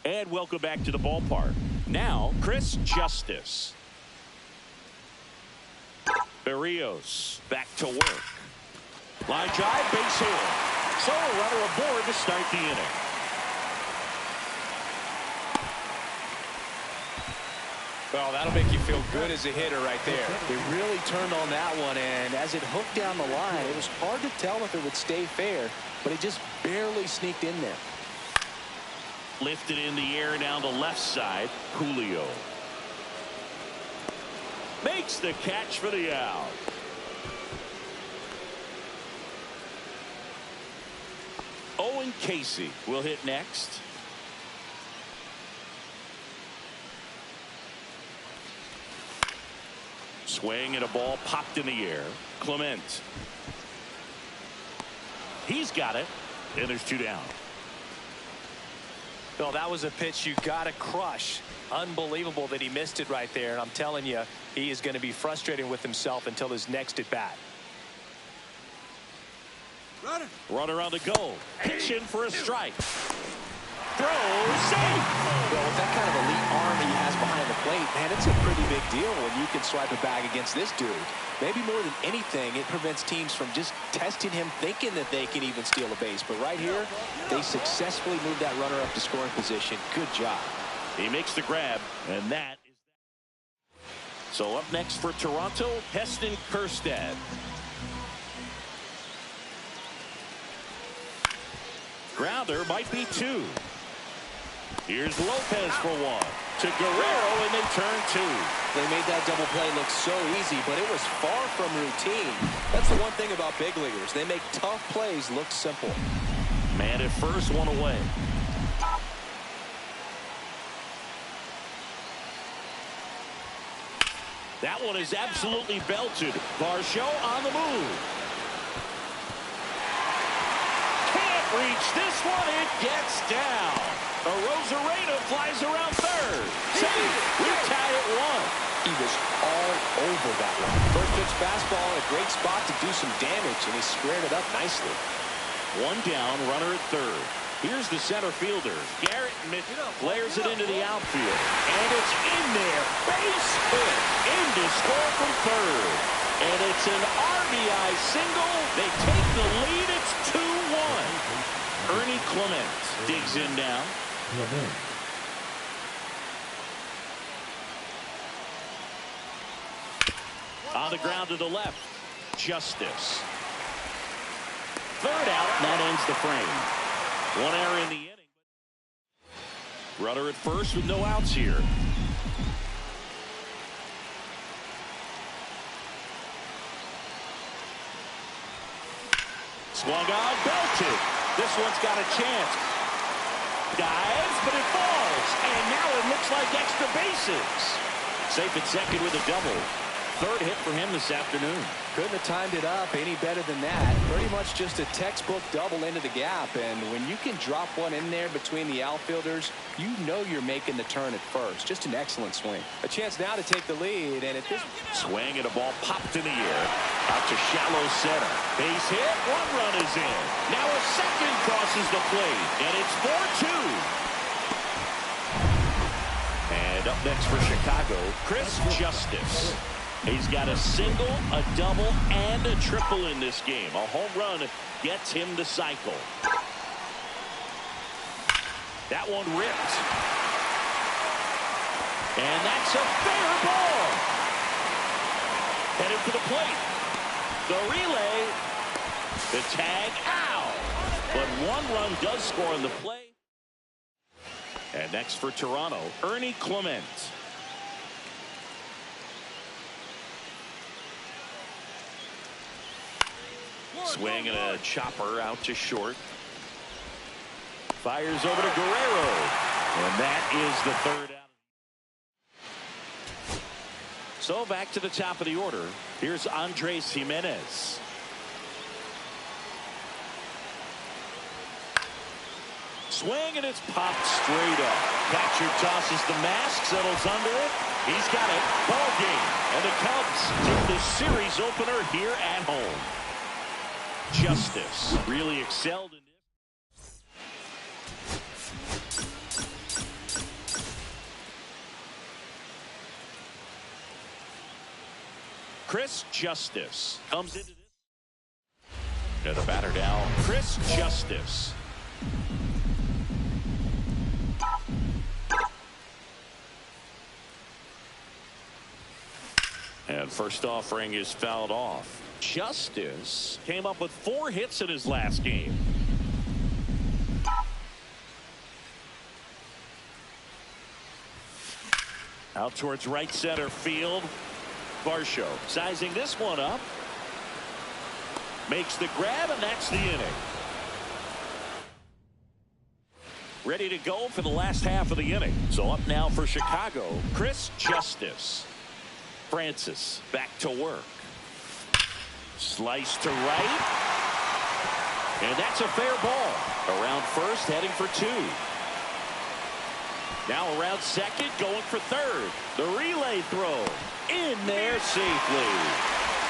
And welcome back to the ballpark. Now, Chris Justice. Berrios back to work. Line drive, base hit. So a runner aboard to start the inning. Well, that'll make you feel good as a hitter right there. It really turned on that one, and as it hooked down the line, it was hard to tell if it would stay fair, but it just barely sneaked in there. Lifted in the air down the left side. Julio makes the catch for the out. Owen Casey will hit next. Swing and a ball popped in the air. Clement. He's got it. And there's 2 down. Well, that was a pitch you got to crush. Unbelievable that he missed it right there. And I'm telling you, he is going to be frustrated with himself until his next at bat. Runner on the go. Pitch in for a strike. Throw, safe. Well, with that kind of elite arm he has behind the plate, man, it's a pretty big deal when you can swipe it back against this dude. Maybe more than anything, it prevents teams from just testing him, thinking that they can even steal a base. But right here, they successfully moved that runner up to scoring position. Good job. He makes the grab, and that is that. So up next for Toronto, Heston Kjerstad. Grounder might be 2. Here's Lopez for 1. To Guerrero, and they turn 2. They made that double play look so easy, but it was far from routine. That's the one thing about big leaguers. They make tough plays look simple. Man at first, 1 away. That one is absolutely belted. Varsho on the move. Can't reach this one. It gets down. Rosarena flies around third. Safe. We're tied at 1. He was all over that one. First pitch fastball in a great spot to do some damage, and he squared it up nicely. 1 down, runner at third. Here's the center fielder. Garrett Mitchell flares it into the outfield. And it's in there. Base hit. In to score from third. And it's an RBI single. They take the lead. It's 2-1. Ernie Clement digs in now. On the ground to the left. Justice. Third out, and that ends the frame. 1 error in the inning. Runner at first with no outs here. Swung on, belted. This one's got a chance. Dives, but it falls. And now it looks like extra bases. Safe at second with a double. Third hit for him this afternoon. Couldn't have timed it up any better than that. Pretty much just a textbook double into the gap. And when you can drop one in there between the outfielders, you know you're making the turn at first. Just an excellent swing. A chance now to take the lead. And at this swing and a ball popped in the air. Out to shallow center. Base hit. 1 run is in. Now a second crosses the plate. And it's 4-2. And up next for Chicago, Chris Justice. He's got a single, a double, and a triple in this game. A home run gets him the cycle. That one ripped. And that's a fair ball. Headed for the plate. The relay. The tag out. But 1 run does score on the play. And next for Toronto, Ernie Clement. Swing and a chopper out to short. Fires over to Guerrero. And that is the 3rd out. So back to the top of the order. Here's Andres Gimenez. Swing and it's popped straight up. Catcher tosses the mask, settles under it. He's got it. Ball game. And the Cubs take the series opener here at home. Justice really excelled in this. Chris Justice comes into this. To the batter now, Chris Justice. And first offering is fouled off. Justice came up with 4 hits in his last game. Out towards right center field. Varsho sizing this one up. Makes the grab, and that's the inning. Ready to go for the last half of the inning. So up now for Chicago, Chris Justice. Francis back to work. Slice to right. And that's a fair ball. Around first, heading for 2. Now around second, going for third. The relay throw in there safely.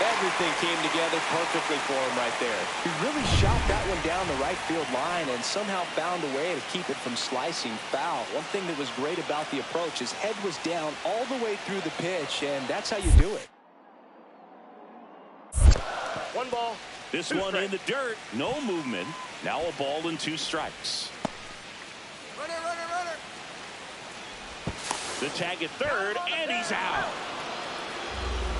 Everything came together perfectly for him right there. He really shot that one down the right field line and somehow found a way to keep it from slicing foul. One thing that was great about the approach, his head was down all the way through the pitch, and that's how you do it. 1 ball. This one in the dirt. No movement. Now a ball and 2 strikes. Runner, runner, runner. The tag at third, and he's out.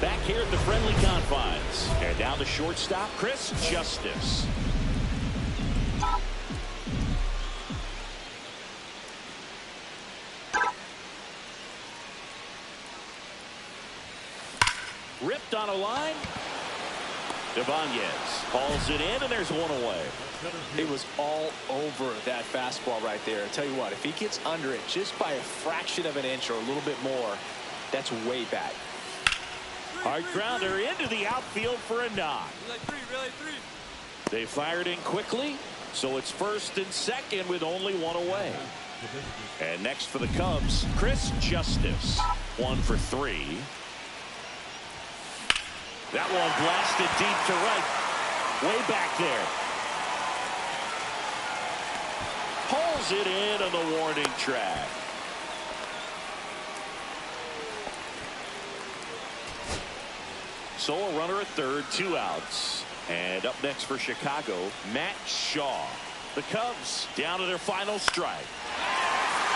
Back here at the friendly confines. And down the shortstop, Chris Justice. Ripped on a line. Ibanez calls it in, and there's 1 away. It was all over that fastball right there. I tell you what, if he gets under it just by a fraction of an inch or a little bit more, that's way back. Hard grounder into the outfield for a knock. Relay 3. They fired in quickly, so it's first and second with only 1 away. And next for the Cubs, Chris Justice. 1 for 3. That one blasted deep to right. Way back there. Pulls it in on the warning track. So a runner at third, 2 outs. And up next for Chicago, Matt Shaw. The Cubs down to their final strike.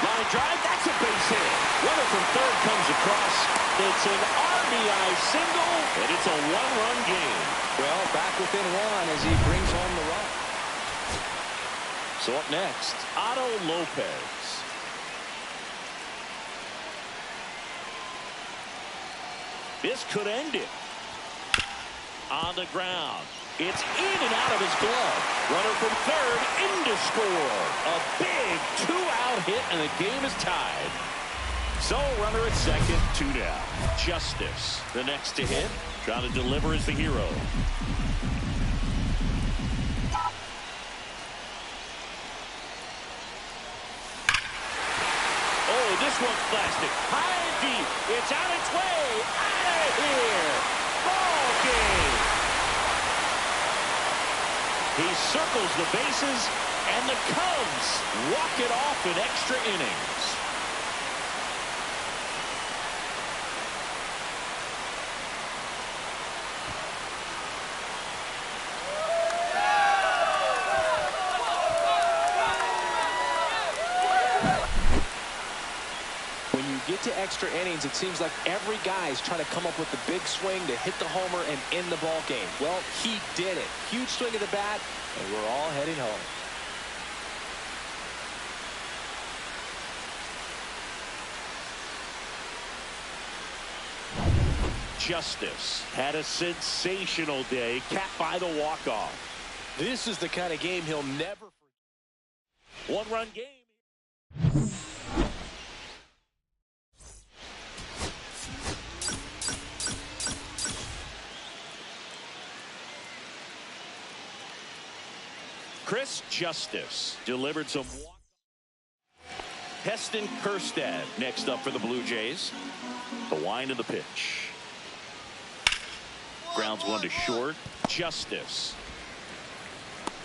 Line drive, that's a base hit. Runner from third comes across. It's an RBI single, and it's a 1-run game. Well, back within 1 as he brings home the run. So up next, Otto Lopez. This could end it. On the ground. It's in and out of his glove. Runner from third in to score. A big 2-out hit, and the game is tied. So runner at second, 2 down. Justice, the next to hit. Trying to deliver as the hero. Oh, this one's plastic. High and deep. It's on its way. Out of here. Ball game. He circles the bases, and the Cubs walk it off in extra innings. When you get to extra innings, it seems like every guy is trying to come up with the big swing to hit the homer and end the ball game. Well, he did it. Huge swing of the bat, and we're all heading home. Justice had a sensational day, capped by the walk-off. This is the kind of game he'll never forget. 1-run game. Chris Justice delivered some walk. Heston Kjerstad next up for the Blue Jays. The wind of the pitch. Grounds 1 to short. Justice.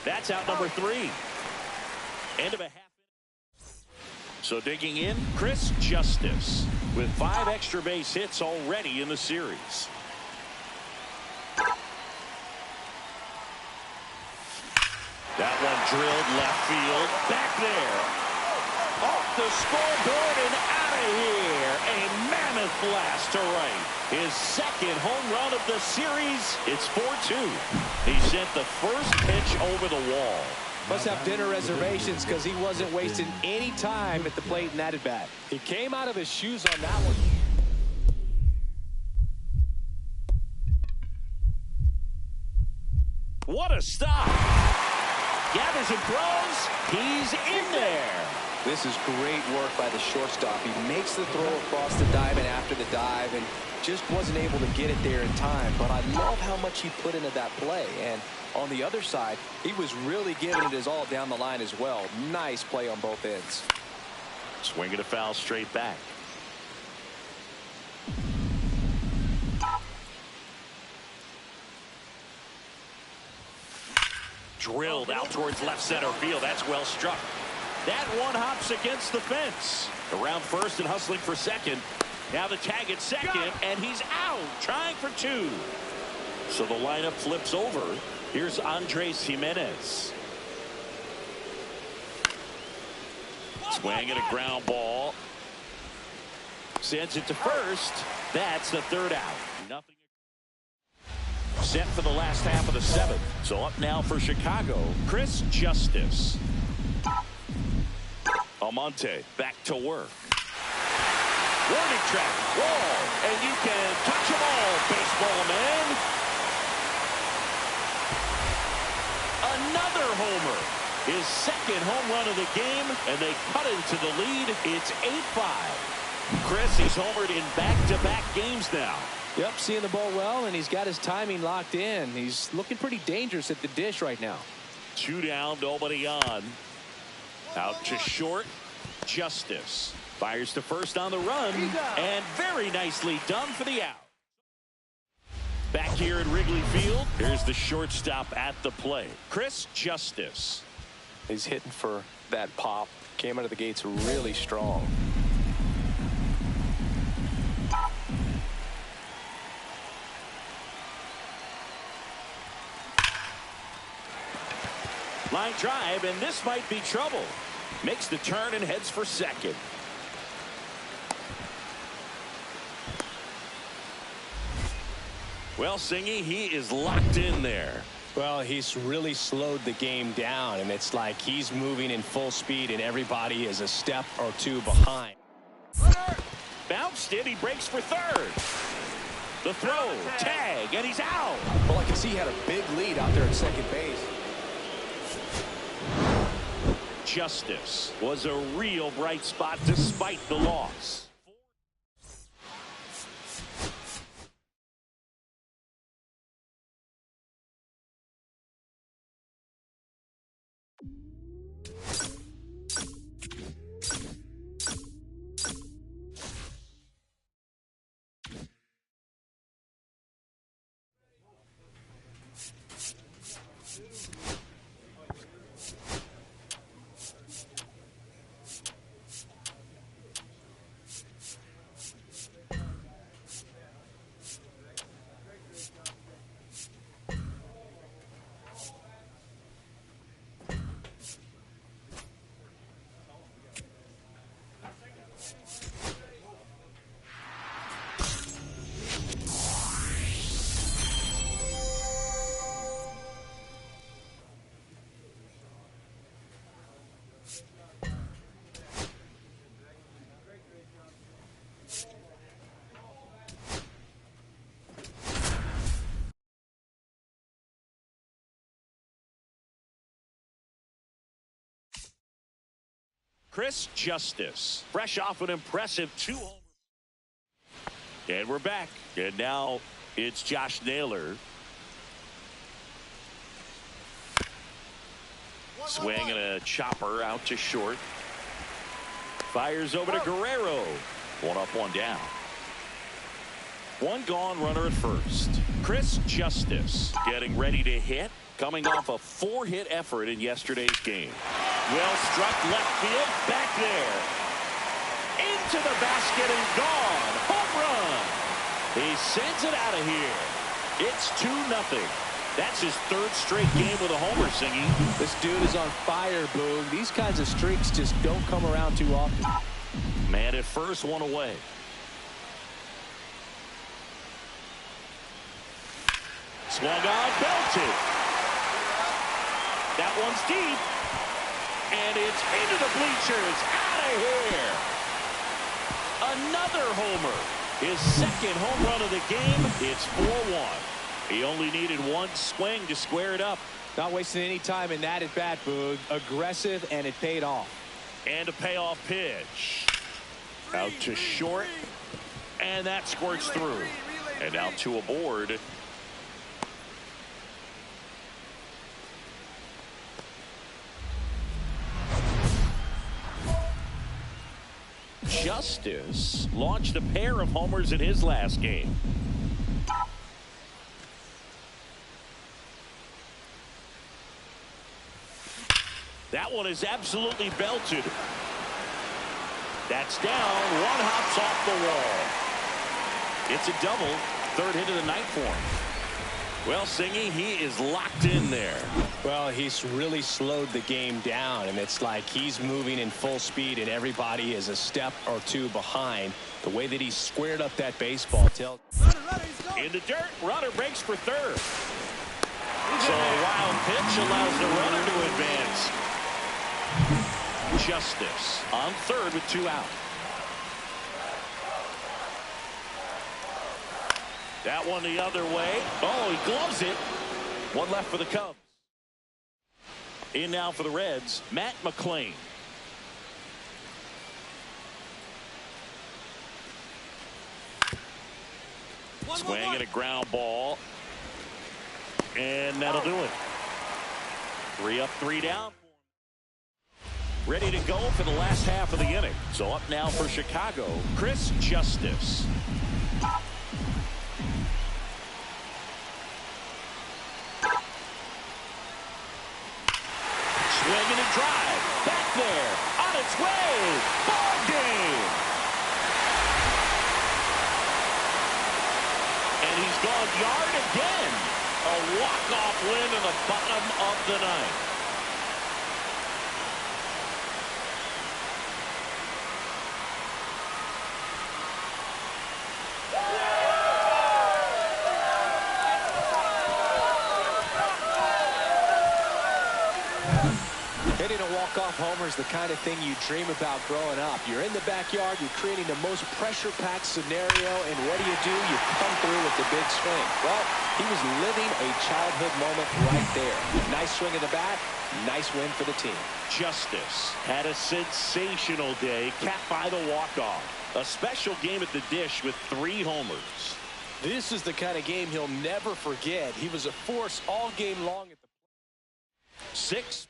That's out number 3. End of a half. So digging in, Chris Justice with 5 extra base hits already in the series. That one drilled left field. Back there. Off the scoreboard and out of here. A mammoth blast to right. His second home run of the series. It's 4-2. He sent the first pitch over the wall. Must have dinner reservations because he wasn't wasting any time at the plate in that at-bat. He came out of his shoes on that one. What a stop. Gathers and throws. He's in there. This is great work by the shortstop. He makes the throw across the dive and after the dive and just wasn't able to get it there in time. But I love how much he put into that play. And on the other side, he was really giving it his all down the line as well. Nice play on both ends. Swinging a foul straight back. Drilled out towards left center field. That's well struck. That one hops against the fence. Around first and hustling for second. Now the tag at second, and he's out, trying for two. So the lineup flips over. Here's Andres Jimenez. Swing at a ground ball. Sends it to first. That's the third out. Nothing. Set for the last half of the seventh. So up now for Chicago, Chris Justice. Almonte back to work. Warning track, wall, and you can touch them all, baseball man. Another homer. His second home run of the game, and they cut into the lead. It's 8-5. Chris, he's homered in back-to-back games now. Yep, seeing the ball well, and he's got his timing locked in. He's looking pretty dangerous at the dish right now. 2 down, nobody on. Out to short. Justice fires to first on the run, and very nicely done for the out. Back here at Wrigley Field, here's the shortstop at the plate, Chris Justice. He's hitting for that pop. Came out of the gates really strong. Line drive, and this might be trouble. Makes the turn and heads for second. Well, Singy, he is locked in there. Well, he's really slowed the game down, and it's like he's moving in full speed, and everybody is a step or two behind. Bounced it, he breaks for third. The throw, tag, and he's out. Well, I can see he had a big lead out there at second base. Justice was a real bright spot despite the loss. Chris Justice, fresh off an impressive 2 homers. And we're back. And now it's Josh Naylor. Swing and a chopper out to short. Fires over to Guerrero. 1 up, 1 down. 1 gone, runner at first. Chris Justice getting ready to hit. Coming off a 4-hit effort in yesterday's game. Well struck left field, back there. Into the basket and gone. Home run. He sends it out of here. It's 2-0. That's his third straight game with a homer, Singy. This dude is on fire, Boog. These kinds of streaks just don't come around too often. Man at first, one away. Swung on, belted. That one's deep. And it's into the bleachers. Out of here. Another homer. His second home run of the game. It's 4-1. He only needed one swing to square it up. Not wasting any time in that at bat, Boog. Aggressive, and it paid off. And a payoff pitch. Out to short. And that squirts through. And now 2 aboard. Justice launched a pair of homers in his last game. That one is absolutely belted. That's down. One hops off the wall. It's a double. Third hit of the night for him. Well, Singy, he is locked in there. Well, he's really slowed the game down, and it's like he's moving in full speed, and everybody is a step or two behind. The way that he squared up that baseball tells. In the dirt, runner breaks for third. So a wild pitch allows the runner to advance. Justice on third with 2 out. That one the other way. Oh, he gloves it. One left for the Cubs. In now for the Reds, Matt McClain. Swing and a ground ball. And that'll do it. 3 up, 3 down. Ready to go for the last half of the inning. So up now for Chicago, Chris Justice. Swing and a drive. Back there. On its way. Ball game. And he's gone yard again. A walk-off win in the bottom of the ninth. Hitting a walk-off homer is the kind of thing you dream about growing up. You're in the backyard, you're creating the most pressure-packed scenario, and what do? You come through with the big swing. Well, he was living a childhood moment right there. Nice swing of the bat, nice win for the team. Justice had a sensational day, capped by the walk-off. A special game at the dish with 3 homers. This is the kind of game he'll never forget. He was a force all game long at the 6-5.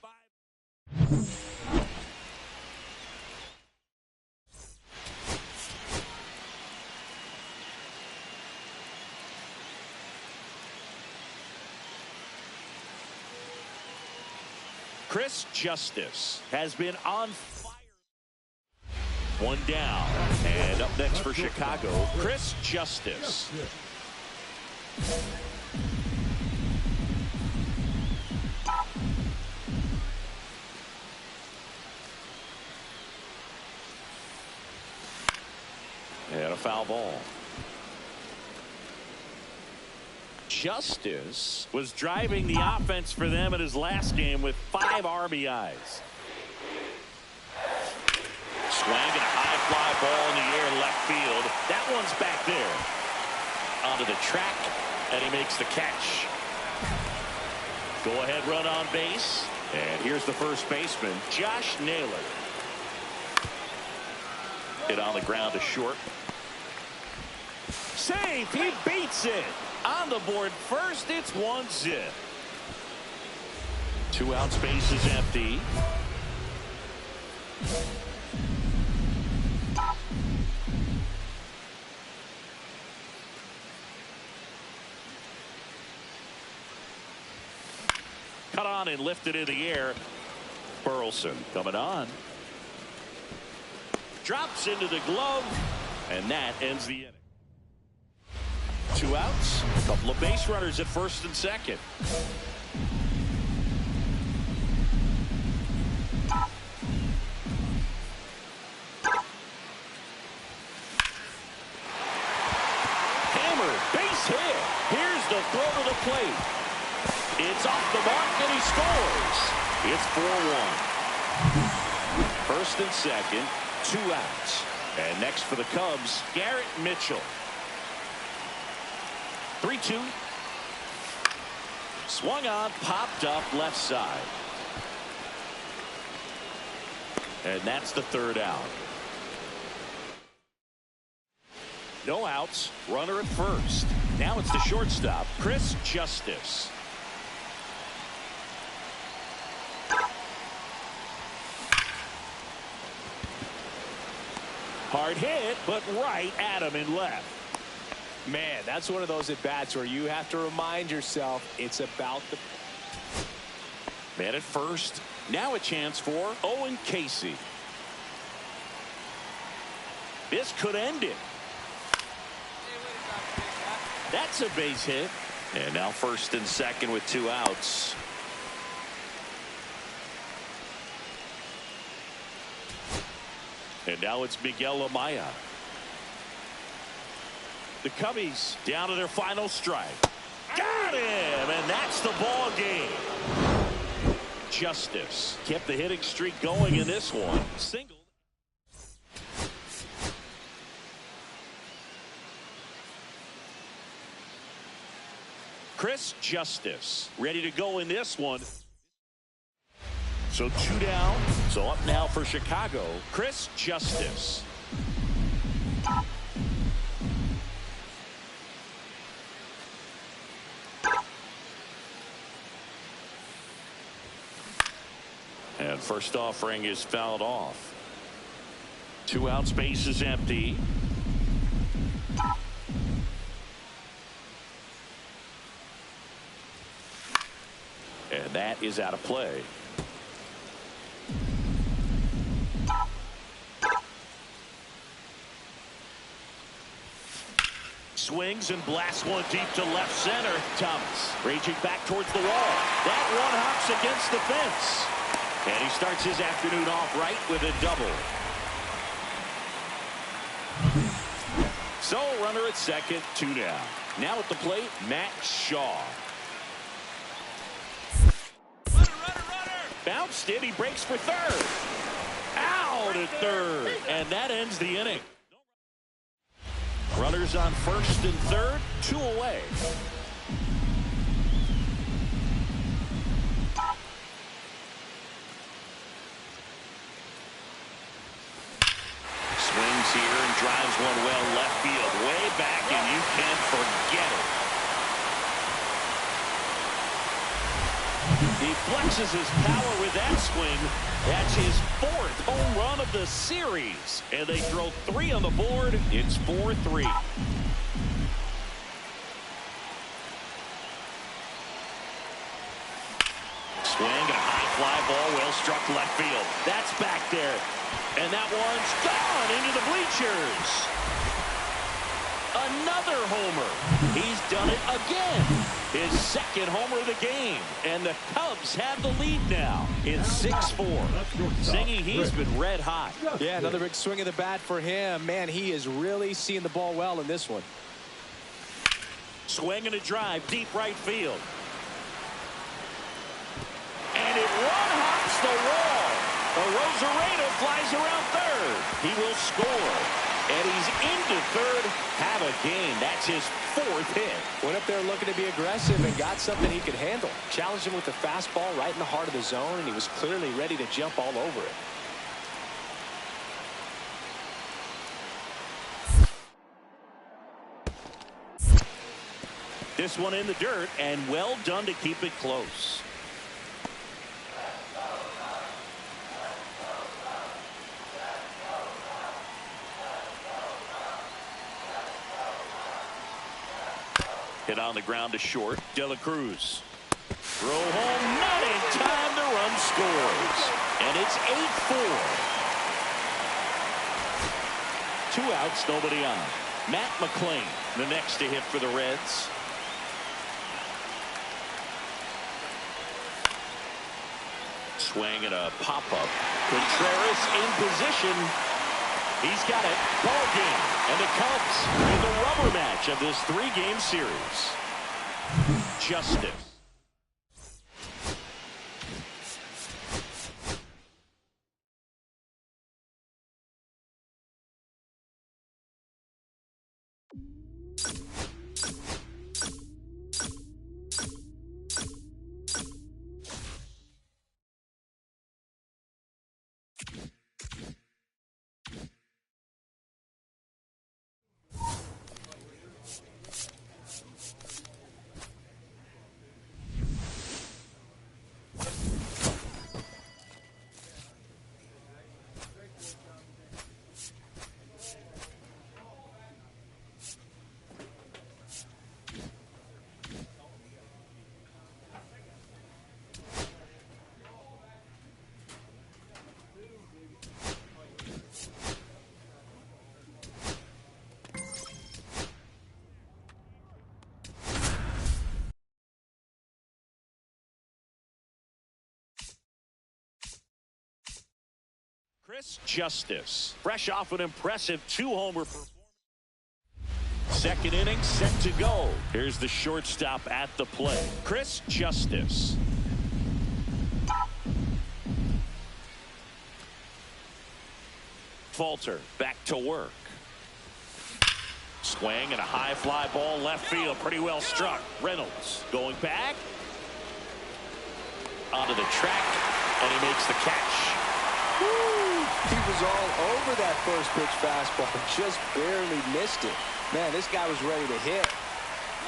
Chris Justice has been on fire. 1 down. And up next for Chicago, Chris Justice. And a foul ball. Justice was driving the offense for them in his last game with 5 RBIs. Swing and a high fly ball in the air left field. That one's back there. Onto the track, and he makes the catch. Go ahead run on base. And here's the first baseman, Josh Naylor. Hit on the ground to short. Safe, he beats it. On the board first, it's 1-0. 2 out, space is empty. Cut on and lifted in the air. Burleson coming on. Drops into the glove, and that ends the inning. 2 outs. A couple of base runners at first and second. Hammer, base hit. Here's the throw to the plate. It's off the mark, and he scores. It's 4-1. First and second, 2 outs. And next for the Cubs, Garrett Mitchell. 3-2. Swung on, popped up left side. And that's the 3rd out. No outs, runner at first. Now it's the shortstop, Chris Justice. Hard hit, but right at him in left. Man, that's one of those at-bats where you have to remind yourself it's about the... Man at first. Now a chance for Owen Casey. This could end it. That's a base hit. And now first and second with 2 outs. And now it's Miguel Amaya. The Cubbies down to their final strike. Got him, and that's the ball game. Justice kept the hitting streak going in this one. Single. Chris Justice ready to go in this one. So 2 down. So up now for Chicago, Chris Justice. And first offering is fouled off. 2 outs, base is empty. And that is out of play. Swings and blasts one deep to left center. Thomas raging back towards the wall. That one hops against the fence. And he starts his afternoon off right with a double. So runner at second, 2 down. Now at the plate, Matt Shaw. Runner. Bounced it. He breaks for third. Out at third. And that ends the inning. Runners on first and third, 2 away. Swings here and drives one well left field, way back, and you can't forget it. He flexes his power with that swing. That's his 4th home run of the series. And they throw 3 on the board. It's 4-3. Swing, a high fly ball, well struck left field. That's back there. And that one's gone into the bleachers. Another homer. He's done it again. His 2nd homer of the game. And the Cubs have the lead now. It's 6-4. Singing, he's been red hot. Yeah, another big swing of the bat for him. Man, he is really seeing the ball well in this one. Swing and a drive, deep right field. And it one-hops the wall. Rosarito flies around third. He will score. And he's into third. Have a game. That's his 4th hit. Went up there looking to be aggressive and got something he could handle. Challenged him with the fastball right in the heart of the zone, and he was clearly ready to jump all over it. This one in the dirt, and well done to keep it close. Hit on the ground to short. De La Cruz. Throw home, not in time. The run scores. And it's 8-4. 2 outs, nobody on. Matt McClain, the next to hit for the Reds. Swing and a pop-up. Contreras in position. He's got it. Ball game. And the Cubs in the rubber match of this 3-game series. Justice. Chris Justice, fresh off an impressive 2-homer performance. Second inning set to go. Here's the shortstop at the plate, Chris Justice. Falter back to work. Swing and a high fly ball left field, pretty well struck. Reynolds going back onto the track, and he makes the catch. Woo! He was all over that first pitch fastball, just barely missed it. Man, this guy was ready to hit.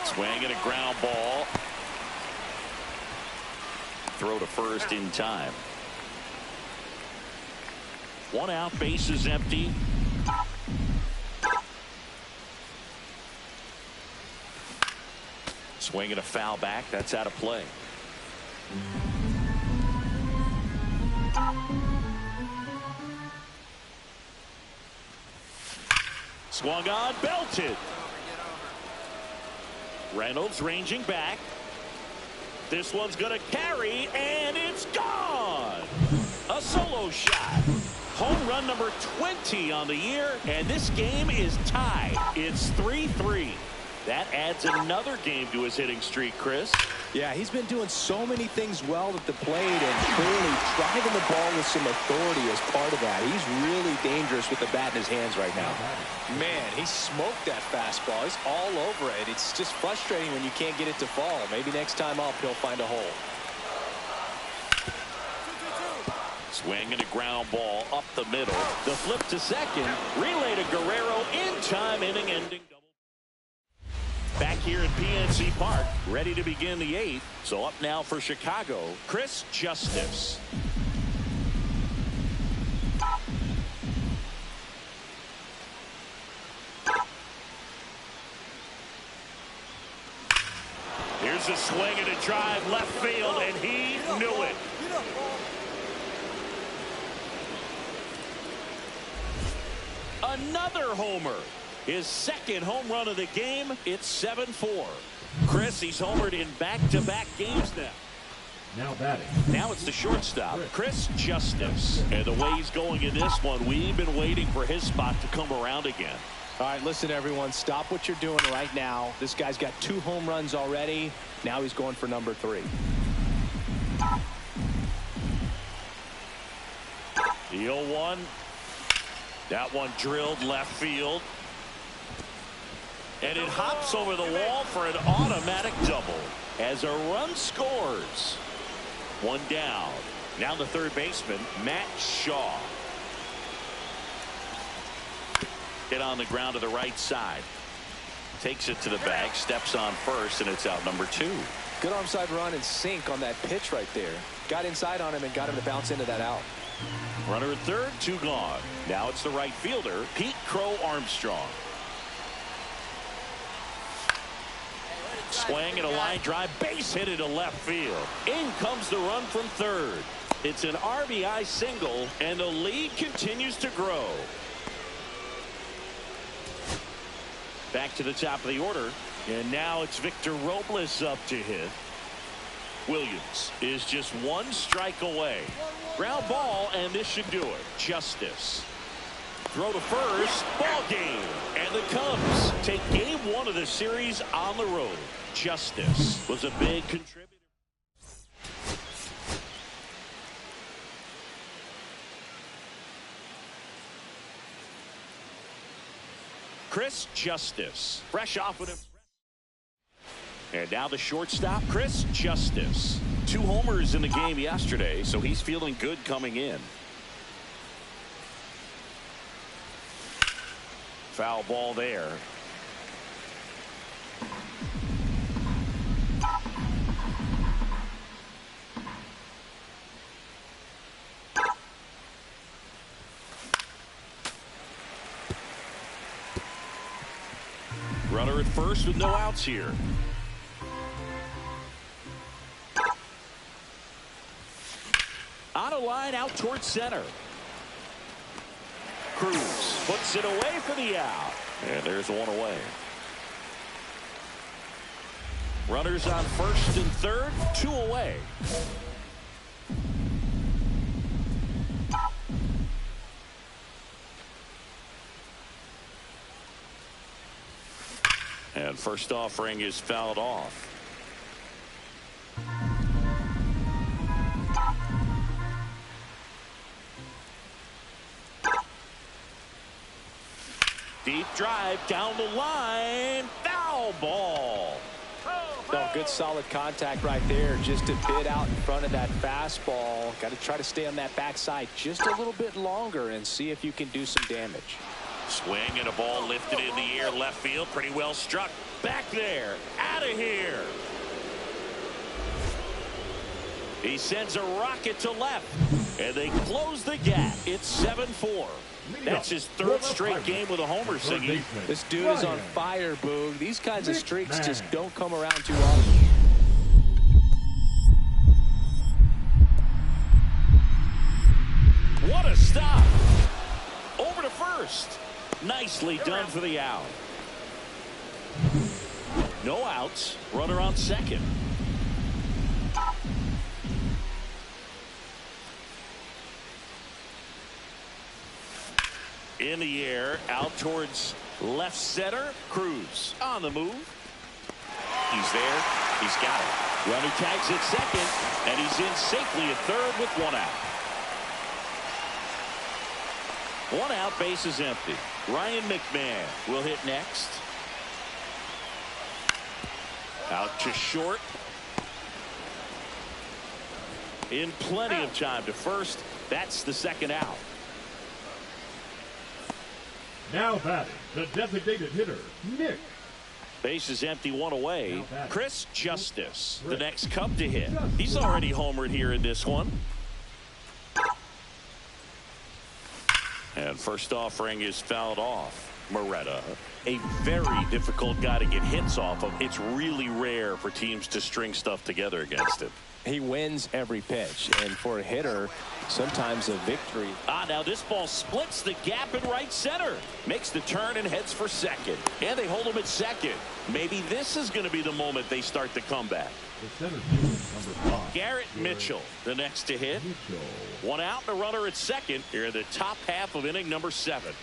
Swing and a ground ball. Throw to first in time. 1 out, base is empty. Swing and a foul back. That's out of play. Swung on, belted. Reynolds ranging back. This one's going to carry, and it's gone. A solo shot. Home run number 20 on the year, and this game is tied. It's 3-3. That adds another game to his hitting streak, Chris. Yeah, he's been doing so many things well at the plate and clearly driving the ball with some authority as part of that. He's really dangerous with the bat in his hands right now. Man, he smoked that fastball. He's all over it. It's just frustrating when you can't get it to fall. Maybe next time up he'll find a hole. Swing and a ground ball up the middle. The flip to second. Relay to Guerrero in time, inning ending. Back here at PNC Park, ready to begin the 8th. So up now for Chicago, Chris Justice. Here's a swing and a drive left field, and he knew it. Another homer. His second home run of the game. It's 7-4. Chris, he's homered in back-to-back games now. Now batting. Now it's the shortstop, Chris Justice. And the way he's going in this one, we've been waiting for his spot to come around again. All right, listen, everyone. Stop what you're doing right now. This guy's got 2 home runs already. Now he's going for number 3. The 0-1. That one drilled left field. And it hops over the wall for an automatic double as a run scores. 1 down. Now the third baseman, Matt Shaw. Hit on the ground to the right side. Takes it to the bag, steps on first, and it's out number 2. Good arm side run and sink on that pitch right there. Got inside on him and got him to bounce into that out. Runner at third, 2 gone. Now it's the right fielder, Pete Crow Armstrong. Swing and a line drive, base hit into left field. In comes the run from third. It's an RBI single, and the lead continues to grow. Back to the top of the order. And now it's Victor Robles up to hit. Williams is just one strike away. Ground ball, and this should do it. Justice. Throw to first. Ball game. And the Cubs take game 1 of the series on the road. Justice was a big contributor. Chris Justice, fresh off with him. And now the shortstop, Chris Justice. 2 homers in the game yesterday, so he's feeling good coming in. Foul ball there. Runner at first with no outs here. On a line out towards center. Cruz puts it away for the out. And there's one away. Runners on first and third, 2 away. And first offering is fouled off. Deep drive down the line. Foul ball. No, good solid contact right there. Just a bit out in front of that fastball. Got to try to stay on that backside just a little bit longer and see if you can do some damage. Swing and a ball lifted in the air left field. Pretty well struck. Back there. Out of here. He sends a rocket to left. And they close the gap. It's 7-4. That's his 3rd straight game with a homer, Siggy. This dude is on fire, Boog. These kinds of streaks just don't come around too often. What a stop. Over to first. Nicely done for the out. No outs. Runner on second. In the air, out towards left center. Cruz on the move. He's there. He's got it. Runner tags at second, and he's in safely at third with 1 out. 1 out, base is empty. Ryan McMahon will hit next. Out to short. In plenty of time to first. That's the 2nd out. Now batting, the designated hitter, Nick. Base is empty, 1 away. Chris Justice, the next Cub to hit. He's already homered here in this one. And first offering is fouled off. Moretta, a very difficult guy to get hits off of. It's really rare for teams to string stuff together against him. He wins every pitch, and for a hitter, sometimes a victory. Now this ball splits the gap in right center. Makes the turn and heads for second. And they hold him at second. Maybe this is going to be the moment they start the comeback. The center field, number 5. Garrett Mitchell, the next to hit. 1 out and a runner at second here in the top half of inning number 7.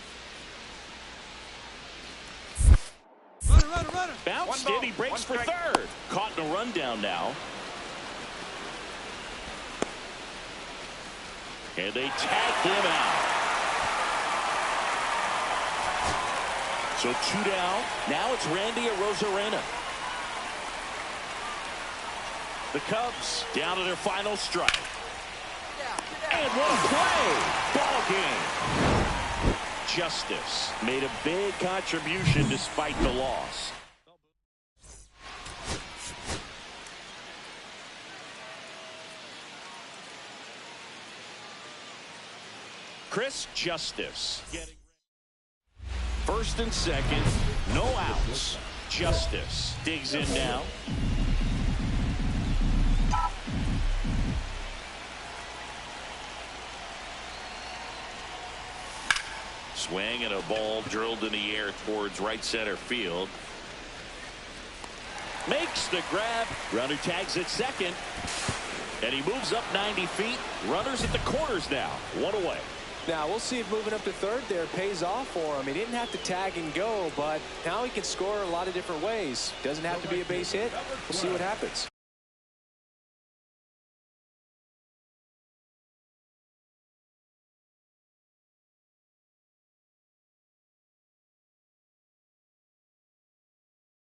Runner. Bounced in, he breaks for third. Caught in a rundown now. And they tag him out. So 2 down. Now it's Randy Arozarena. The Cubs down to their final strike. And what a play! Ball game. Justice made a big contribution despite the loss. Chris Justice. First and second, no outs. Justice digs in now. swing and a ball drilled in the air towards right center field. Makes the grab. Runner tags at second. And he moves up 90 feet. Runners at the corners now. One away. Now we'll see if moving up to third there pays off for him. He didn't have to tag and go, but now he can score a lot of different ways. Doesn't have to be a base hit. We'll see what happens.